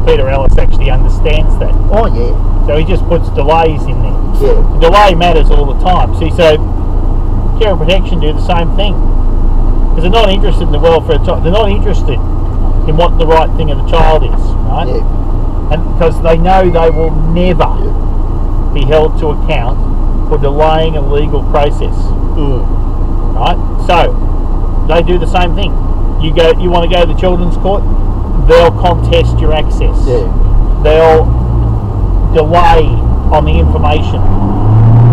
Peter Ellis actually understands that. Oh yeah. So he just puts delays in there. Yeah. The delay matters all the time. See, so care and protection do the same thing. Because they're not interested in the welfare of the child. They're not interested in what the right thing of the child is, right? Yeah. And because they know they will never be held to account for delaying a legal process. Right? So they do the same thing. You want to go to the children's court, they'll contest your access. Yeah. They'll delay on the information.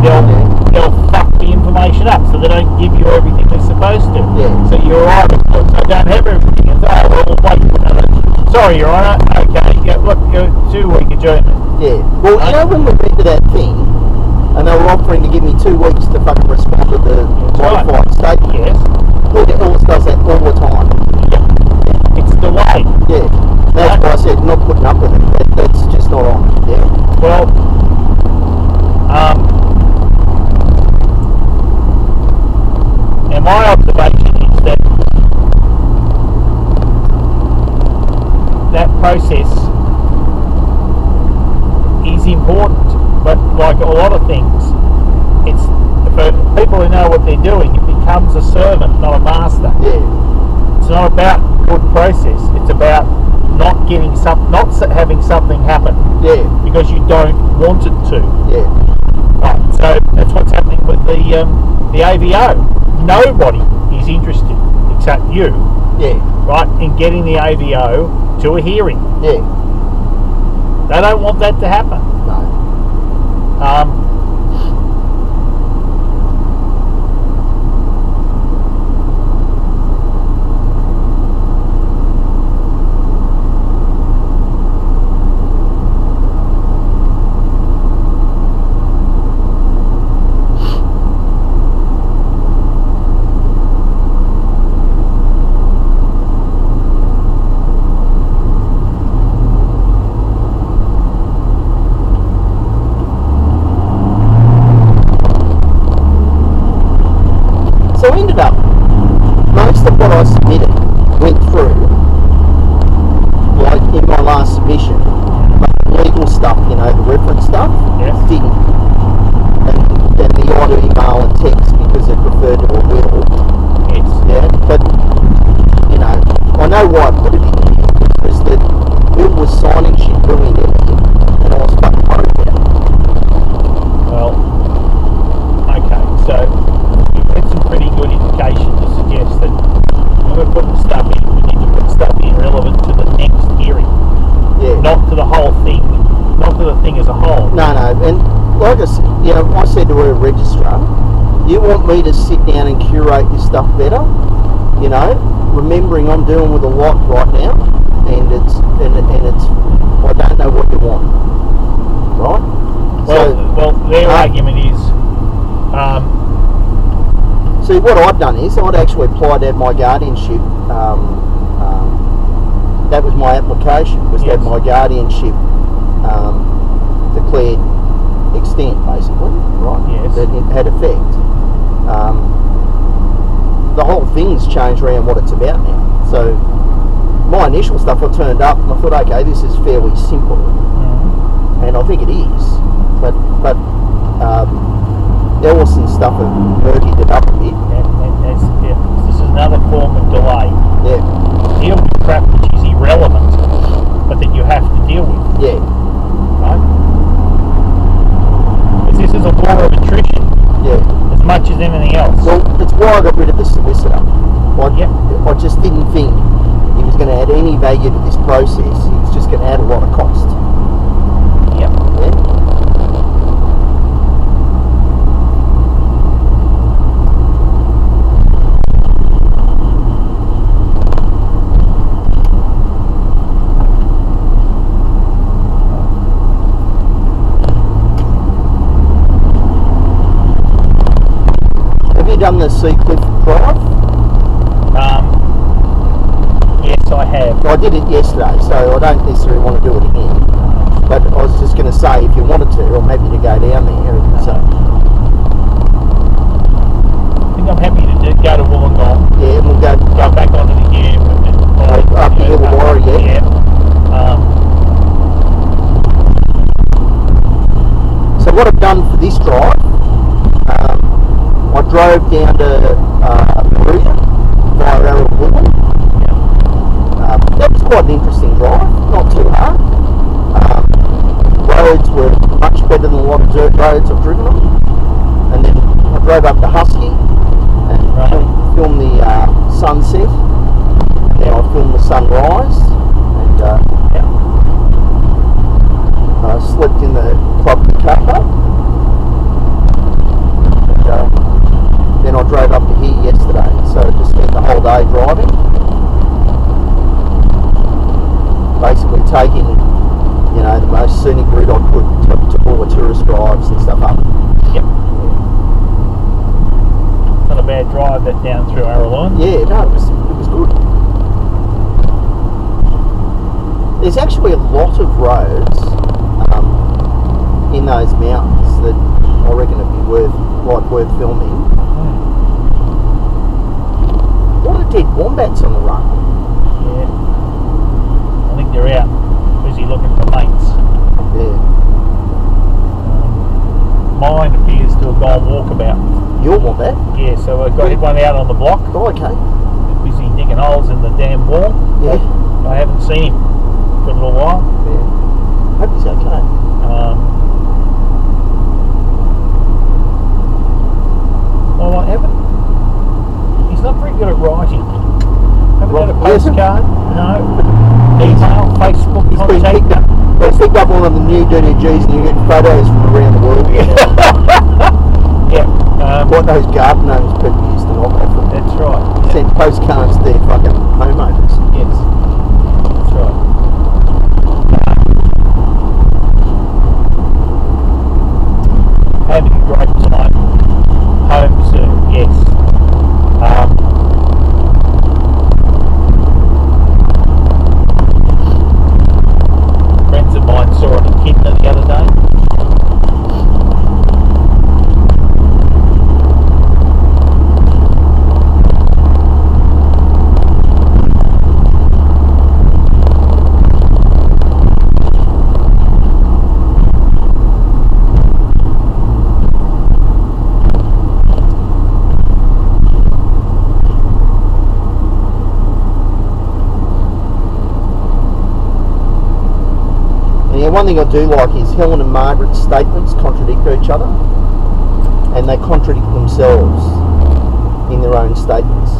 They'll fuck the information up so they don't give you everything they're supposed to. Yeah. So you're right, I don't have everything. And well, wait for another. Sorry, Your Honour. Okay, look, you're 2-week adjournment. Yeah. Well, you know when we went to that thing, and they were offering to give me 2 weeks to fucking respond to the modified statement. Yes. Look, it always does that all the time. Yeah. It's delayed. Yeah. That's why I said not putting up with it. That's just not on. Yeah. Well, now my observation is that process is important, but like a lot of things, it's for people who know what they're doing, it becomes a servant, not a master. Yeah. It's not about good process. It's about not having something happen. Yeah. Because you don't want it to. Yeah. Right. So that's what's happening with the AVO. Nobody is interested except you. Yeah. Right, in getting the AVO to a hearing. Yeah. They don't want that to happen. No. So ended up, most of what I submitted went through, like in my last submission, but the legal stuff, you know, the reference stuff, yes, didn't. And then the odd email and text because it referred to a will. yes, yeah, but, you know, I know why I put it in here, because the will was signing shit willy-nilly, and I was fucking worried about it. Well, okay, so some pretty good indication to suggest that when we're putting stuff in, we need to put stuff in relevant to the next hearing. Yeah. Not to the whole thing, not to the thing as a whole. No, and like I said, you know, I said to her registrar, you want me to sit down and curate this stuff better, you know, remembering I'm dealing with a lot right now, and it's I don't know what you want, right? Well, their argument is. See, what I'd done is I'd actually applied to have my guardianship. That was my application, was to have my guardianship declared extant, basically, right? Yes. That it had effect. The whole thing's changed around what it's about now. So my initial stuff, I turned up and I thought, okay, this is fairly simple, and I think it is. But Ellison stuff have murkied it up a bit. This is another form of delay. Yeah. Deal with crap which is irrelevant, but that you have to deal with. Yeah. Right? Because this is a war of attrition. Yeah. As much as anything else. Well, that's why I got rid of the solicitor. I just didn't think he was going to add any value to this process. He was just going to add a lot of cost. Yep. Yeah. Done the Seacliff Drive? Yes, I have. I did it yesterday, so I don't necessarily want to do it again. But I was just going to say, if you wanted to, I'm happy to go down there. So. I think I'm happy to go to Wollongong. Yeah, we'll go back onto the Hume. Up the Illawarra, yeah. what I've done for this drive, I drove down to Maria via Arrowwood. That was quite an interesting drive, not too hard. Roads were much better than a lot of dirt roads I've driven on. And then I drove up to Husky and filmed the sunset, and then I filmed the sunrise, and I slept in the top of the car park, and then I drove up to here yesterday, so I just spent the whole day driving, basically taking, you know, the most scenic route I could to all the tourist drives and stuff up. Yep. Not a bad drive that down through Arrowline. Yeah, no, it was good. There's actually a lot of roads in those mountains that I reckon would be worth filming. A lot of dead wombats on the run. Yeah. I think they're out busy looking for mates. Yeah. Mine appears to have gone walkabout. Your wombat? Yeah, so I got one out on the block. Oh, okay. Busy digging holes in the damn wall. Yeah. I haven't seen him for a little while. Yeah. Hope he's okay. Well, I haven't. He's not very good at writing. Haven't got a postcard. No. Email, Facebook contact. They picked up one of the new DDGs and you get photos from around the world. Yeah. What those garden gnomes people used to knock off them. That's right. Send postcards to their fucking homeowners. Yes. That's right. Having a great time. Home soon, yes. Friends of mine saw an echidna the other day. One thing I do like is Helen and Margaret's statements contradict each other, and they contradict themselves in their own statements.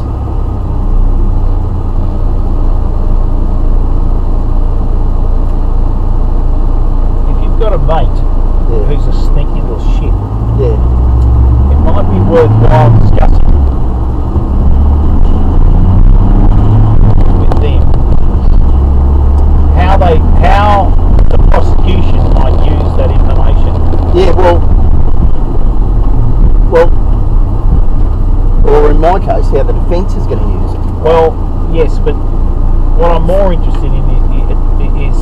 If you've got a mate who's a sneaky little shit, it might be worthwhile discussing with them how the prosecution might use that information. Yeah, or in my case, how the defence is going to use it. Well, yes, but what I'm more interested in is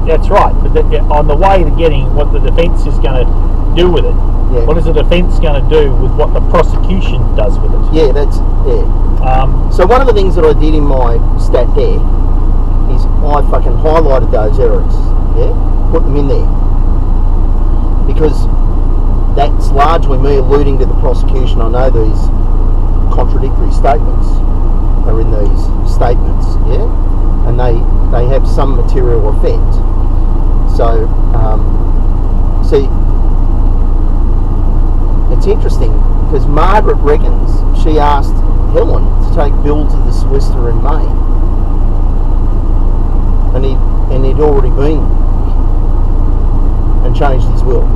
that's right, but on the way to getting what the defence is going to do with it. Yeah. What is the defence going to do with what the prosecution does with it? Yeah, so one of the things that I did in my stat there is I fucking highlighted those errors. Yeah, put them in there because that's largely me alluding to the prosecution. I know these contradictory statements are in these statements, yeah, and they have some material effect. So, see, it's interesting because Margaret reckons she asked Helen to take Bill to the solicitor in May, and he'd already been and changed his will.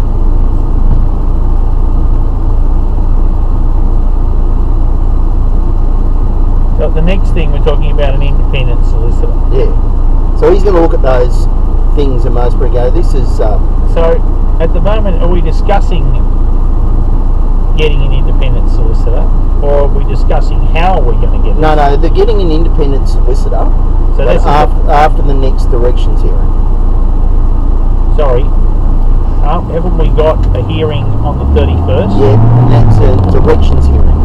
So the next thing we're talking about an independent solicitor. Yeah. So he's going to look at those things and most go, this is... So at the moment, are we discussing getting an independent solicitor, or are we discussing how we're going to get it? No, they're getting an independent solicitor. So that's after the next directions hearing. Sorry, haven't we got a hearing on the 31st? Yeah, and that's a directions hearing.